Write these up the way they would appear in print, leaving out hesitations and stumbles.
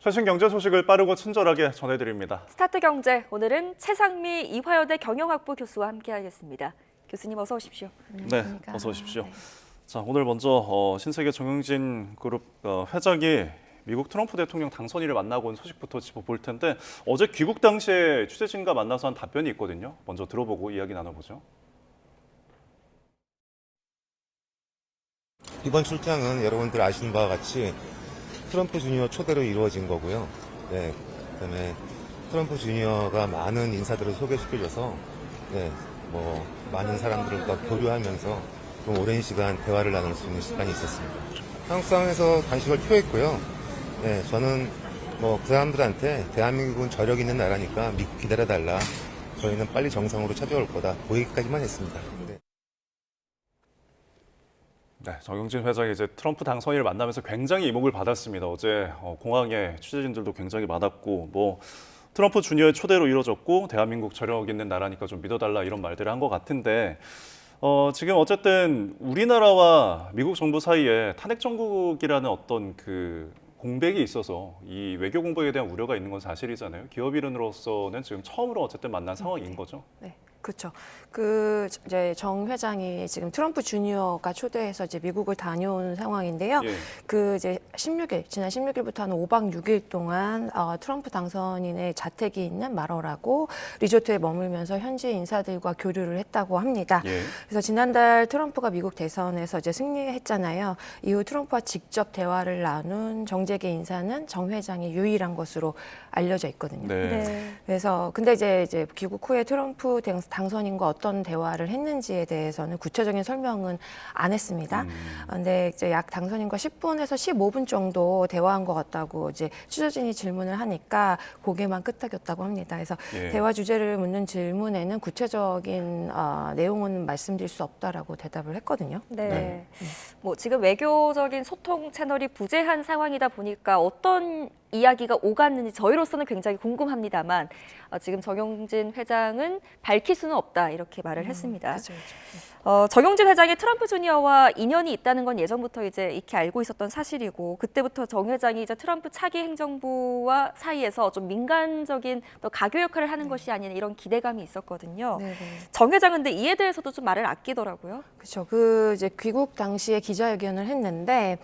최신 경제 소식을 빠르고 친절하게 전해드립니다. 스타트 경제, 오늘은 최상미 이화여대 경영학부 교수와 함께하겠습니다. 교수님 어서 오십시오. 네, 어서 오십시오. 네. 자, 오늘 먼저 신세계 정영진 그룹 회장이 미국 트럼프 대통령 당선인을 만나고 온 소식부터 짚어볼 텐데 어제 귀국 당시에 취재진과 만나서 한 답변이 있거든요. 먼저 들어보고 이야기 나눠보죠. 이번 출장은 여러분들 아시는 바와 같이 트럼프 주니어 초대로 이루어진 거고요. 네, 그다음에 트럼프 주니어가 많은 인사들을 소개시켜줘서 많은 사람들과 교류하면서 좀 오랜 시간 대화를 나눌 수 있는 시간이 있었습니다. 한국 상황에서 관심을 표했고요. 네, 저는 그 사람들한테 대한민국은 저력 있는 나라니까 믿고 기다려달라. 저희는 빨리 정상으로 찾아올 거다. 그 얘기까지만 했습니다. 네, 정영진 회장이 이제 트럼프 당선인을 만나면서 굉장히 이목을 받았습니다. 어제 공항에 취재진들도 굉장히 많았고 트럼프 주니어의 초대로 이루어졌고 대한민국 저력 있는 나라니까 좀 믿어달라 이런 말들을 한 것 같은데 지금 어쨌든 우리나라와 미국 정부 사이에 탄핵 정국이라는 어떤 그 공백이 있어서 이 외교 공백에 대한 우려가 있는 건 사실이잖아요. 기업 일원으로서는 지금 처음으로 어쨌든 만난 상황인 거죠. 네. 그렇죠. 이제 정 회장이 지금 트럼프 주니어가 초대해서 이제 미국을 다녀온 상황인데요. 예. 이제 지난 16일부터 한 5박 6일 동안 트럼프 당선인의 자택이 있는 마러라고 리조트에 머물면서 현지 인사들과 교류를 했다고 합니다. 예. 그래서 지난달 트럼프가 미국 대선에서 이제 승리했잖아요. 이후 트럼프와 직접 대화를 나눈 정재계 인사는 정 회장이 유일한 것으로 알려져 있거든요. 네. 그래서 근데 이제 귀국 후에 트럼프 당선인과 어떤 대화를 했는지에 대해서는 구체적인 설명은 안 했습니다. 근데 이제 약 당선인과 10분에서 15분 정도 대화한 것 같다고 이제 취재진이 질문을 하니까 고개만 끄덕였다고 합니다. 그래서 예. 대화 주제를 묻는 질문에는 구체적인 내용은 말씀드릴 수 없다라고 대답을 했거든요. 네. 지금 외교적인 소통 채널이 부재한 상황이다 보니까 어떤 이야기가 오갔는지 저희로서는 굉장히 궁금합니다만 지금 정영진 회장은 밝힐 수는 없다 이렇게 말을 했습니다. 그렇죠. 정영진 회장이 트럼프 주니어와 인연이 있다는 건 예전부터 이제 익히 알고 있었던 사실이고 그때부터 정 회장이 이제 트럼프 차기 행정부와 사이에서 좀 민간적인 또 가교 역할을 하는 것이 아닌 이런 기대감이 있었거든요. 네네. 정 회장은 근데 이에 대해서도 좀 말을 아끼더라고요. 그렇죠. 이제 귀국 당시에 기자회견을 했는데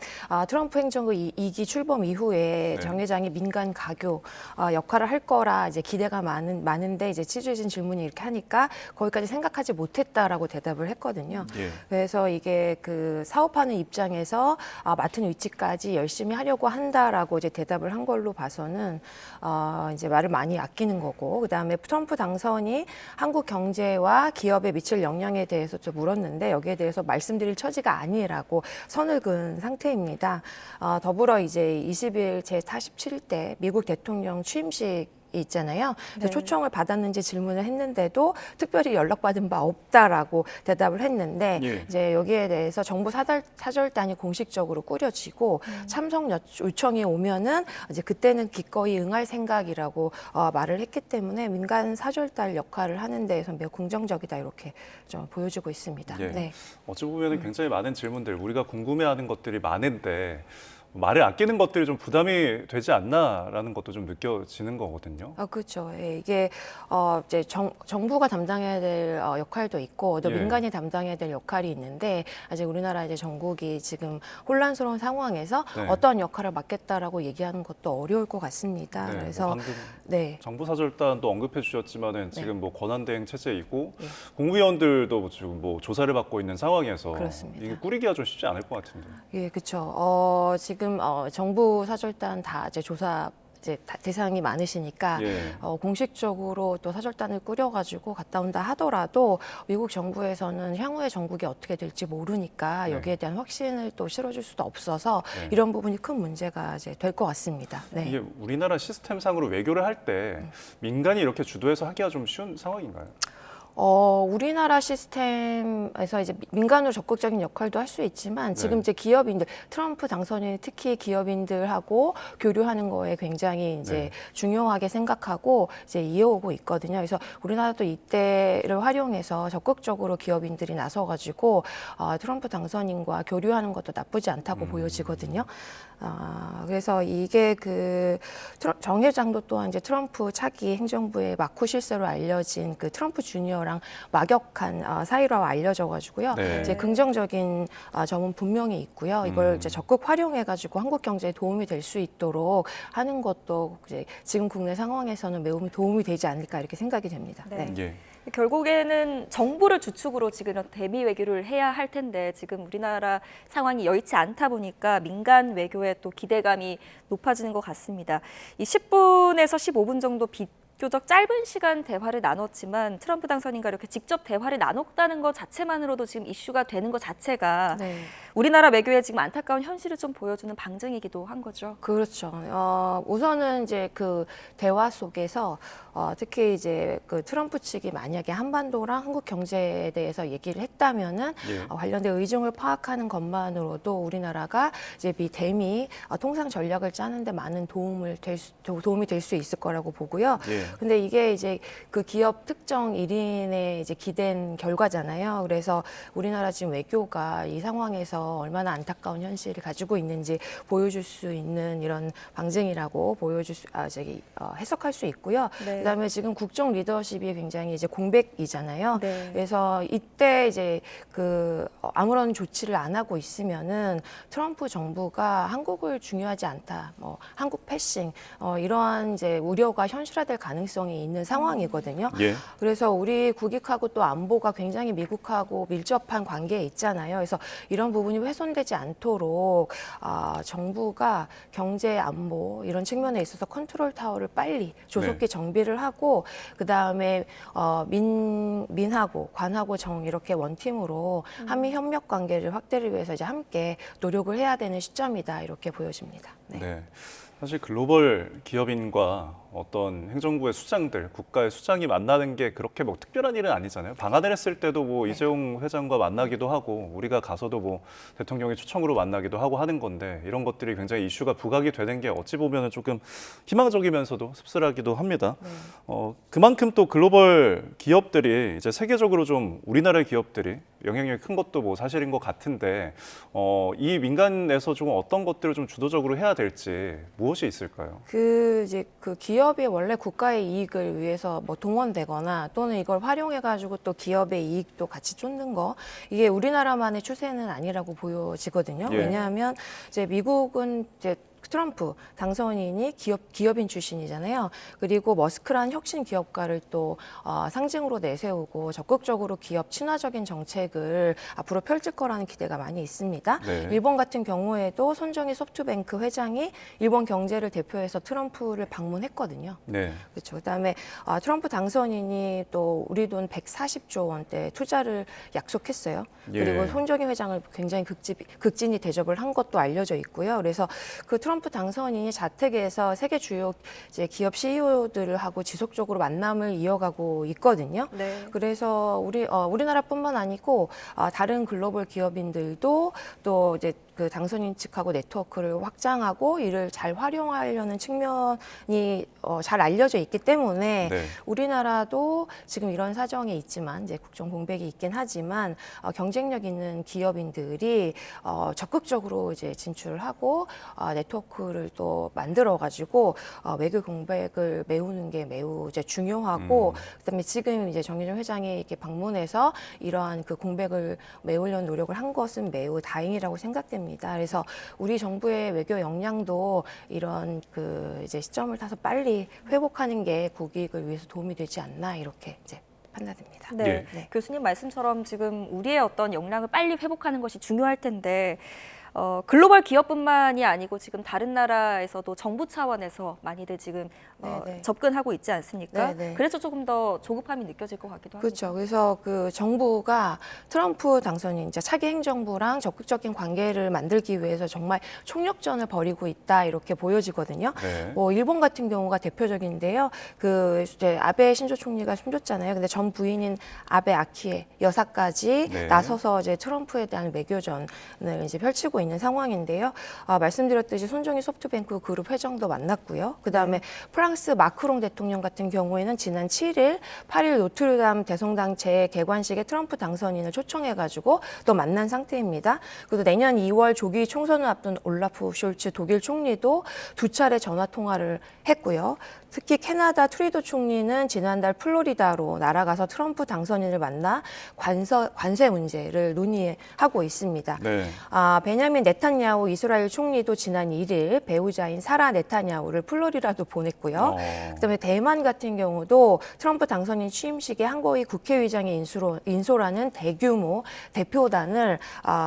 트럼프 행정부 2기 출범 이후에 정 회장이 민간 가교 역할을 할 거라 이제 기대가 많은데 이제 취재진 질문이 이렇게 하니까 거기까지 생각하지 못했다라고 대답을 했거든요. 예. 그래서 이게 사업하는 입장에서 맡은 위치까지 열심히 하려고 한다라고 이제 대답을 한 걸로 봐서는 이제 말을 많이 아끼는 거고 그다음에 트럼프 당선이 한국 경제와 기업에 미칠 영향에 대해서 좀 물었는데 여기에 대해서 말씀드릴 처지가 아니라고 선을 그은 상태입니다. 더불어 이제 20일 제47대 미국 대통령 취임식 있잖아요. 그래서 초청을 받았는지 질문을 했는데도 특별히 연락받은 바 없다라고 대답을 했는데 이제 여기에 대해서 정부 사절단이 공식적으로 꾸려지고 참석 요청이 오면은 이제 그때는 기꺼이 응할 생각이라고 말을 했기 때문에 민간 사절단 역할을 하는 데에서 매우 긍정적이다 이렇게 좀 보여지고 있습니다. 예. 네. 어찌 보면 굉장히 많은 질문들 우리가 궁금해하는 것들이 많은데 말을 아끼는 것들이 좀 부담이 되지 않나라는 것도 좀 느껴지는 거거든요. 그렇죠. 예, 이게 이제 정부가 담당해야 될 역할도 있고 또 민간이 담당해야 될 역할이 있는데 아직 우리나라 이제 정국이 지금 혼란스러운 상황에서 어떠한 역할을 맡겠다라고 얘기하는 것도 어려울 것 같습니다. 그래서 방금 정부 사절단도 언급해 주셨지만은 지금 권한대행 체제이고 국무위원들도 지금 조사를 받고 있는 상황에서 그렇습니다. 이게 꾸리기가 좀 쉽지 않을 것 같은데. 예, 그렇죠. 지금 정부 사절단 다 이제 조사 대상이 많으시니까 공식적으로 또 사절단을 꾸려가지고 갔다 온다 하더라도 미국 정부에서는 향후의 정국이 어떻게 될지 모르니까 여기에 대한 확신을 또 실어줄 수도 없어서 이런 부분이 큰 문제가 이제 될 것 같습니다. 이게 우리나라 시스템상으로 외교를 할 때 민간이 이렇게 주도해서 하기가 좀 쉬운 상황인가요? 우리나라 시스템에서 이제 민간으로 적극적인 역할도 할 수 있지만 지금 이제 기업인들, 트럼프 당선인 특히 기업인들하고 교류하는 거에 굉장히 이제 중요하게 생각하고 이제 이어오고 있거든요. 그래서 우리나라도 이때를 활용해서 적극적으로 기업인들이 나서가지고 트럼프 당선인과 교류하는 것도 나쁘지 않다고 보여지거든요. 그래서 이게 정 회장도 또한 이제 트럼프 차기 행정부의 마쿠 실세로 알려진 그 트럼프 주니어랑 막역한 사이라고 알려져가지고요. 네. 이제 긍정적인 점은 분명히 있고요. 이걸 이제 적극 활용해가지고 한국 경제에 도움이 될 수 있도록 하는 것도 이제 지금 국내 상황에서는 매우 도움이 되지 않을까 이렇게 생각이 됩니다. 네. 예. 결국에는 정부를 주축으로 지금 이런 대미 외교를 해야 할 텐데 지금 우리나라 상황이 여의치 않다 보니까 민간 외교에 또 기대감이 높아지는 것 같습니다. 이 10분에서 15분 정도 비교적 짧은 시간 대화를 나눴지만 트럼프 당선인과 이렇게 직접 대화를 나눴다는 것 자체만으로도 지금 이슈가 되는 것 자체가 네. 우리나라 외교의 지금 안타까운 현실을 좀 보여주는 방증이기도 한 거죠. 그렇죠. 우선은 이제 그 대화 속에서 특히 이제 그 트럼프 측이 만약에 한반도랑 한국 경제에 대해서 얘기를 했다면은 관련된 의중을 파악하는 것만으로도 우리나라가 이제 대미 통상 전략을 짜는데 많은 도움이 될 수 있을 거라고 보고요. 근데 이게 이제 그 기업 특정 1인에 이제 기댄 결과잖아요. 그래서 우리나라 지금 외교가 이 상황에서 얼마나 안타까운 현실을 가지고 있는지 보여줄 수 있는 이런 방증이라고 해석할 수 있고요. 네. 그다음에 지금 국정 리더십이 굉장히 이제 공백이잖아요. 네. 그래서 이때 이제 아무런 조치를 안 하고 있으면은 트럼프 정부가 한국을 중요하지 않다, 뭐 한국 패싱 이러한 이제 우려가 현실화될 가능성이 있는 상황이거든요. 그래서 우리 국익하고 또 안보가 굉장히 미국하고 밀접한 관계에 있잖아요. 그래서 이런 부분이 훼손되지 않도록 정부가 경제 안보 이런 측면에 있어서 컨트롤 타워를 빨리 조속히 정비를 하고 그 다음에 민하고 관하고 정 이렇게 원팀으로 한미 협력 관계를 확대를 위해서 이제 함께 노력을 해야 되는 시점이다 이렇게 보여집니다. 네. 사실 글로벌 기업인과 어떤 행정부의 수장들, 국가의 수장이 만나는 게 그렇게 뭐 특별한 일은 아니잖아요. 방한을 했을 때도 뭐 이재용 회장과 만나기도 하고 우리가 가서도 뭐 대통령의 초청으로 만나기도 하고 하는 건데 이런 것들이 굉장히 이슈가 부각이 되는 게 어찌 보면은 조금 희망적이면서도 씁쓸하기도 합니다. 그만큼 또 글로벌 기업들이 이제 세계적으로 좀 우리나라의 기업들이 영향력이 큰 것도 뭐 사실인 것 같은데 이 민간에서 좀 어떤 것들을 좀 주도적으로 해야 될지 무엇이 있을까요? 이제 그 기업이 원래 국가의 이익을 위해서 뭐 동원되거나 또는 이걸 활용해가지고 또 기업의 이익도 같이 쫓는 거 이게 우리나라만의 추세는 아니라고 보여지거든요. 왜냐하면 이제 미국은 이제 트럼프 당선인이 기업인 출신이잖아요. 그리고 머스크란 혁신 기업가를 또 상징으로 내세우고 적극적으로 기업 친화적인 정책을 앞으로 펼칠 거라는 기대가 많이 있습니다. 일본 같은 경우에도 손정희 소프트뱅크 회장이 일본 경제를 대표해서 트럼프를 방문했거든요. 그렇죠. 그다음에 트럼프 당선인이 또 우리 돈 140조 원대 투자를 약속했어요. 그리고 손정희 회장을 굉장히 극진히 대접을 한 것도 알려져 있고요. 그래서 그 트럼프 당선인이 자택에서 세계 주요 이제 기업 CEO들하고 지속적으로 만남을 이어가고 있거든요. 그래서 우리나라뿐만 아니고 다른 글로벌 기업인들도 또 이제 그 당선인 측하고 네트워크를 확장하고 이를 잘 활용하려는 측면이 잘 알려져 있기 때문에 우리나라도 지금 이런 사정이 있지만 이제 국정 공백이 있긴 하지만 경쟁력 있는 기업인들이 적극적으로 이제 진출을 하고 네트워크를 또 만들어 가지고 외교 공백을 메우는 게 매우 이제 중요하고 그다음에 지금 이제 정의정 회장이 이렇게 방문해서 이러한 그 공백을 메우려는 노력을 한 것은 매우 다행이라고 생각됩니다. 그래서 우리 정부의 외교 역량도 이런 그 이제 시점을 타서 빨리 회복하는 게 국익을 위해서 도움이 되지 않나 이렇게 이제 판단됩니다. 교수님 말씀처럼 지금 우리의 어떤 역량을 빨리 회복하는 것이 중요할 텐데 글로벌 기업뿐만이 아니고 지금 다른 나라에서도 정부 차원에서 많이들 지금 네네. 접근하고 있지 않습니까? 네네. 그래서 조금 더 조급함이 느껴질 것 같기도 합니다. 그렇죠. 그래서 그 정부가 트럼프 당선인 이제 차기 행정부랑 적극적인 관계를 만들기 위해서 정말 총력전을 벌이고 있다 이렇게 보여지거든요. 네. 뭐 일본 같은 경우가 대표적인데요. 그 이제 아베 신조 총리가 숨졌잖아요. 근데 전 부인인 아베 아키에 여사까지 네. 나서서 이제 트럼프에 대한 외교전을 이제 펼치고 있는 상황인데요. 말씀드렸듯이 손정희 소프트뱅크 그룹 회장도 만났고요. 그다음에 프랑스 마크롱 대통령 같은 경우에는 지난 7일 8일 노트르담 대성당 재개관식에 트럼프 당선인을 초청해가지고 또 만난 상태입니다. 그리고 내년 2월 조기 총선을 앞둔 올라프 숄츠 독일 총리도 두 차례 전화 통화를 했고요. 특히 캐나다 트루도 총리는 지난달 플로리다로 날아가서 트럼프 당선인을 만나 관세 문제를 논의하고 있습니다. 네. 베냐민 네탄야후 이스라엘 총리도 지난 1일 배우자인 사라 네타냐후를 플로리다로 보냈고요. 그다음에 대만 같은 경우도 트럼프 당선인 취임식에 한거위 국회의장의 인솔하는 대규모 대표단을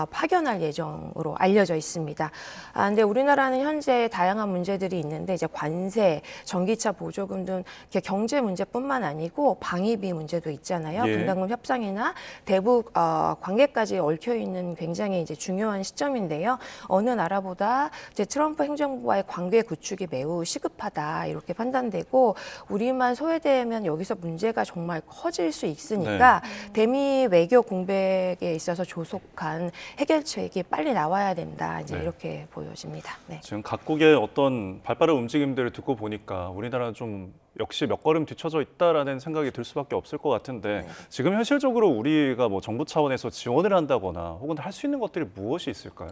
파견할 예정으로 알려져 있습니다. 근데 우리나라는 현재 다양한 문제들이 있는데 이제 관세, 전기차 보조금 등 경제 문제뿐만 아니고 방위비 문제도 있잖아요. 예. 분담금 협상이나 대북 관계까지 얽혀 있는 굉장히 이제 중요한 시점인데요. 어느 나라보다 이제 트럼프 행정부와의 관계 구축이 매우 시급하다 이렇게 판단되고 우리만 소외되면 여기서 문제가 정말 커질 수 있으니까 대미 외교 공백에 있어서 조속한 해결책이 빨리 나와야 된다 이제 네. 이렇게 보여집니다. 네. 지금 각국의 어떤 발빠른 움직임들을 듣고 보니까 우리나라는 좀 역시 몇 걸음 뒤쳐져 있다라는 생각이 들 수밖에 없을 것 같은데 지금 현실적으로 우리가 뭐 정부 차원에서 지원을 한다거나 혹은 할 수 있는 것들이 무엇이 있을까요?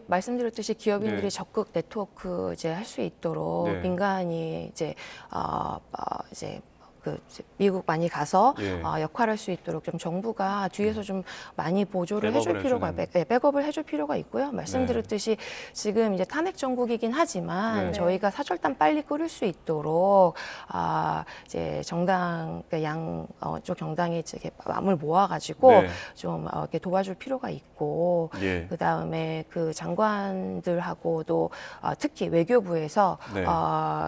말씀드렸듯이 기업인들이 네. 적극 네트워크 이제 할 수 있도록 네. 민간이 이제 미국 많이 가서 예. 역할할 수 있도록 좀 정부가 뒤에서 좀 많이 보조를 백업을 해줄 필요가 해주는. 백업을 해줄 필요가 있고요. 말씀드렸듯이 지금 이제 탄핵 정국이긴 하지만 네. 저희가 사절단 빨리 끓일 수 있도록 이제 정당 양쪽 정당이 이렇게 마음을 모아가지고 네. 좀 이렇게 도와줄 필요가 있고 예. 그 다음에 그 장관들하고도 특히 외교부에서 네.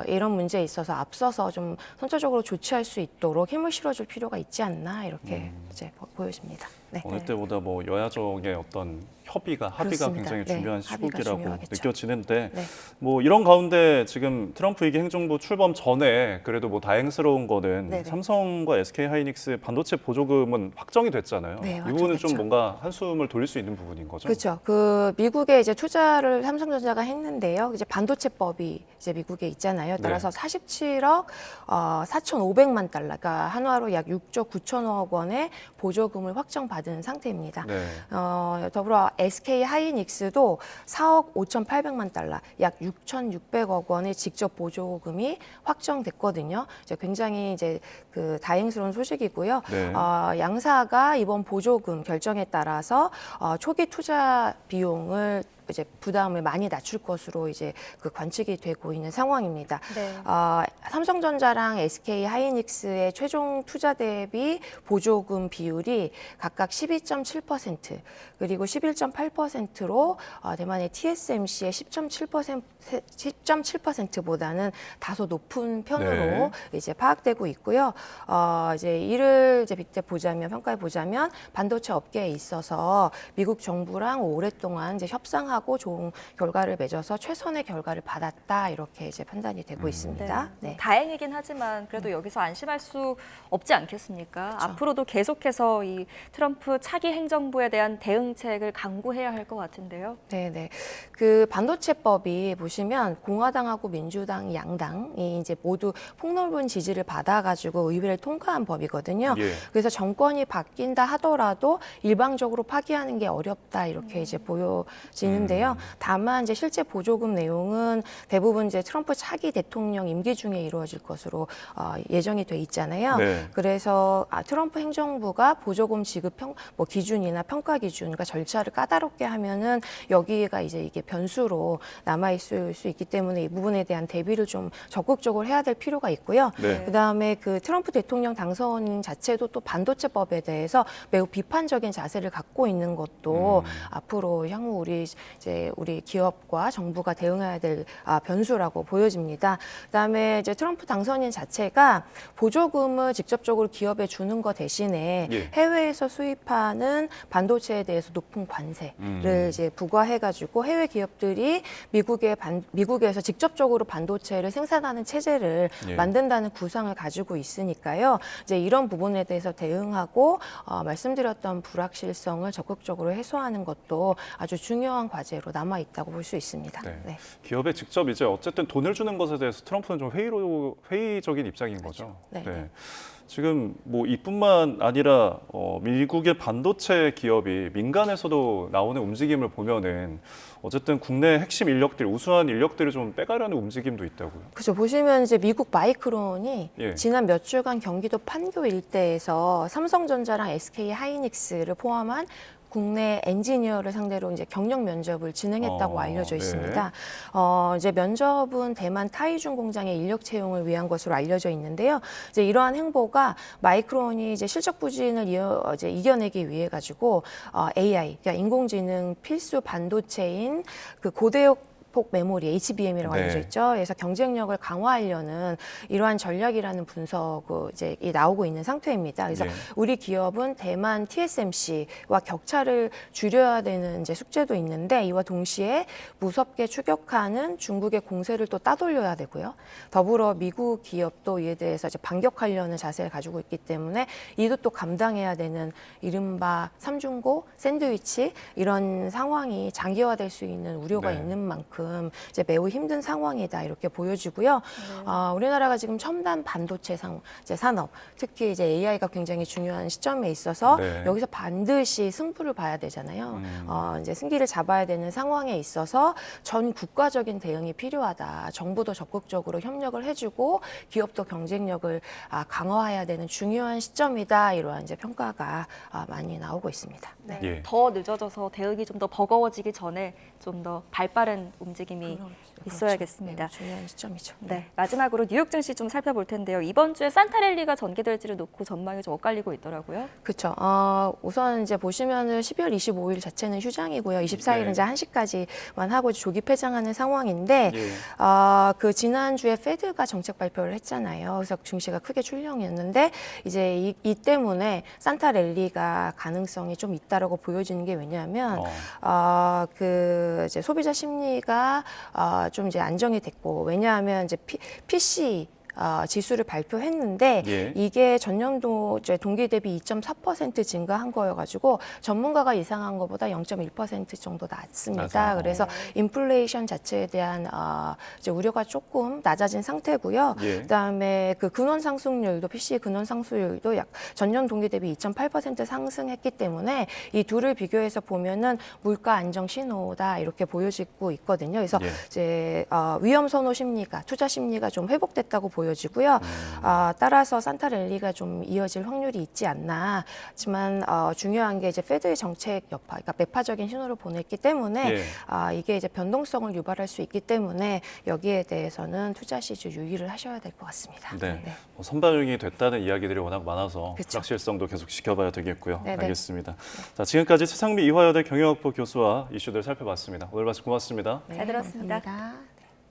이런 문제에 있어서 앞서서 좀 선제적으로 조치할 수 있도록 힘을 실어줄 필요가 있지 않나 이렇게 이제 보여집니다. 네. 어느 때보다 뭐 여야정의 어떤 합의가 그렇습니다. 굉장히 네, 중요한 합의가 시국이라고 중요하겠죠. 느껴지는데 네. 뭐 이런 가운데 지금 트럼프 2기 행정부 출범 전에 그래도 뭐 다행스러운 거는 네네. 삼성과 SK 하이닉스 반도체 보조금은 확정이 됐잖아요. 네, 이 부분은 좀 확정됐죠. 뭔가 한숨을 돌릴 수 있는 부분인 거죠. 그렇죠. 그 미국에 이제 투자를 삼성전자가 했는데요. 이제 반도체법이 이제 미국에 있잖아요. 따라서 47억 4,500만 달러, 그러니까 한화로 약 6조 9천억 원의 보조금을 확정받은 상태입니다. 네. 더불어 SK 하이닉스도 4억 5,800만 달러, 약 6,600억 원의 직접 보조금이 확정됐거든요. 이제 굉장히 이제 그 다행스러운 소식이고요. 네. 양사가 이번 보조금 결정에 따라서 초기 투자 비용을 이제 부담을 많이 낮출 것으로 이제 그 관측이 되고 있는 상황입니다. 네. 삼성전자랑 SK 하이닉스의 최종 투자 대비 보조금 비율이 각각 12.7% 그리고 11.8%로 대만의 TSMC의 10.7%보다는 다소 높은 편으로 네. 이제 파악되고 있고요. 이제 이를 이제 빗대 보자면 평가해 보자면 반도체 업계에 있어서 미국 정부랑 오랫동안 이제 협상하고 좋은 결과를 맺어서 최선의 결과를 받았다 이렇게 이제 판단이 되고 있습니다. 네. 다행이긴 하지만 그래도 여기서 안심할 수 없지 않겠습니까? 앞으로도 계속해서 이 트럼프 차기 행정부에 대한 대응책을 강구해야 할 것 같은데요. 네네. 그 반도체법이 보시면 공화당하고 민주당 양당이 이제 모두 폭넓은 지지를 받아가지고 의회를 통과한 법이거든요. 예. 그래서 정권이 바뀐다 하더라도 일방적으로 파기하는 게 어렵다 이렇게 이제 보여지는 있는데요. 다만 이제 실제 보조금 내용은 대부분 이제 트럼프 차기 대통령 임기 중에 이루어질 것으로 예정이 돼 있잖아요. 네. 그래서 트럼프 행정부가 보조금 지급 뭐 기준이나 평가 기준, 그러니까 절차를 까다롭게 하면은 여기가 이제 이게 변수로 남아 있을 수 있기 때문에 이 부분에 대한 대비를 좀 적극적으로 해야 될 필요가 있고요. 네. 그다음에 그 트럼프 대통령 당선 자체도 또 반도체법에 대해서 매우 비판적인 자세를 갖고 있는 것도 앞으로 향후 우리 기업과 정부가 대응해야 될 변수라고 보여집니다. 그다음에 이제 트럼프 당선인 자체가 보조금을 직접적으로 기업에 주는 것 대신에 예. 해외에서 수입하는 반도체에 대해서 높은 관세를 이제 부과해가지고 해외 기업들이 미국에서 직접적으로 반도체를 생산하는 체제를 예. 만든다는 구상을 가지고 있으니까요. 이제 이런 부분에 대해서 대응하고 말씀드렸던 불확실성을 적극적으로 해소하는 것도 아주 중요한 과제로 남아 있다고 볼 수 있습니다. 네. 네. 기업에 직접 이제 어쨌든 돈을 주는 것에 대해서 트럼프는 좀 회의적인 입장인 거죠. 네. 지금 뭐 이뿐만 아니라 미국의 반도체 기업이 민간에서도 나오는 움직임을 보면은 어쨌든 국내 핵심 인력들, 우수한 인력들을 좀 빼가려는 움직임도 있다고요. 그렇죠. 보시면 이제 미국 마이크론이 예. 지난 몇 주간 경기도 판교 일대에서 삼성전자랑 SK 하이닉스를 포함한 국내 엔지니어를 상대로 이제 경력 면접을 진행했다고 알려져 네. 있습니다. 이제 면접은 대만 타이중 공장의 인력 채용을 위한 것으로 알려져 있는데요. 이제 이러한 행보가 마이크론이 이제 실적 부진을 이겨내기 위해 가지고 AI, 그러니까 인공지능 필수 반도체인 그 고대역 폭 메모리 HBM이라고 네. 알려져 있죠. 그래서 경쟁력을 강화하려는 이러한 전략이라는 분석 이제 나오고 있는 상태입니다. 그래서 네. 우리 기업은 대만 TSMC와 격차를 줄여야 되는 이제 숙제도 있는데 이와 동시에 무섭게 추격하는 중국의 공세를 또 따돌려야 되고요. 더불어 미국 기업도 이에 대해서 이제 반격하려는 자세를 가지고 있기 때문에 이도 또 감당해야 되는 이른바 삼중고 샌드위치 이런 상황이 장기화될 수 있는 우려가 네. 있는 만큼 이제 매우 힘든 상황이다 이렇게 보여지고요. 우리나라가 지금 첨단 반도체 산업, 특히 이제 AI가 굉장히 중요한 시점에 있어서 네. 여기서 반드시 승부를 봐야 되잖아요. 이제 승기를 잡아야 되는 상황에 있어서 전 국가적인 대응이 필요하다. 정부도 적극적으로 협력을 해주고 기업도 경쟁력을 강화해야 되는 중요한 시점이다. 이러한 이제 평가가 많이 나오고 있습니다. 네. 예. 더 늦어져서 대응이 좀 더 버거워지기 전에 좀 더 발빠른 움직임이 있어야겠습니다. 그렇죠. 중요한 시점이죠. 네, 마지막으로 뉴욕 증시 좀 살펴볼 텐데요. 이번 주에 산타랠리가 전개될지를 놓고 전망이 좀 엇갈리고 있더라고요. 그렇죠. 우선 이제 보시면은 12월 25일 자체는 휴장이고요. 24일은 네. 이제 1시까지만 하고 조기 폐장하는 상황인데, 예. 그 지난주에 페드가 정책 발표를 했잖아요. 그래서 증시가 크게 출렁이었는데, 이제 이 때문에 산타랠리가 가능성이 좀 있다라고 보여지는 게 왜냐하면, 그 이제 소비자 심리가 좀 이제 안정이 됐고, 왜냐하면 이제 PC 지수를 발표했는데 예. 이게 전년도 이제 동기 대비 2.4% 증가한 거여가지고 전문가가 예상한 것보다 0.1% 정도 낮습니다. 낮아요. 그래서 인플레이션 자체에 대한 이제 우려가 조금 낮아진 상태고요. 예. 그다음에 그 근원 상승률도 PC 근원 상승률도 약 전년 동기 대비 2.8% 상승했기 때문에 이 둘을 비교해서 보면은 물가 안정 신호다 이렇게 보여지고 있거든요. 그래서 예. 이제 위험 선호 심리가 투자 심리가 좀 회복됐다고 보여지고요. 따라서 산타랠리가 좀 이어질 확률이 있지 않나. 하지만 중요한 게 이제 페드의 정책 여파, 그러니까 매파적인 신호를 보냈기 때문에 예. 이게 이제 변동성을 유발할 수 있기 때문에 여기에 대해서는 투자 시주 유의를 하셔야 될 것 같습니다. 네. 선반영이 됐다는 이야기들이 워낙 많아서 그쵸. 불확실성도 계속 지켜봐야 되겠고요. 네네. 알겠습니다. 자, 지금까지 최상미 이화여대 경영학부 교수와 이슈들 살펴봤습니다. 오늘 말씀 고맙습니다. 잘 들었습니다. 감사합니다.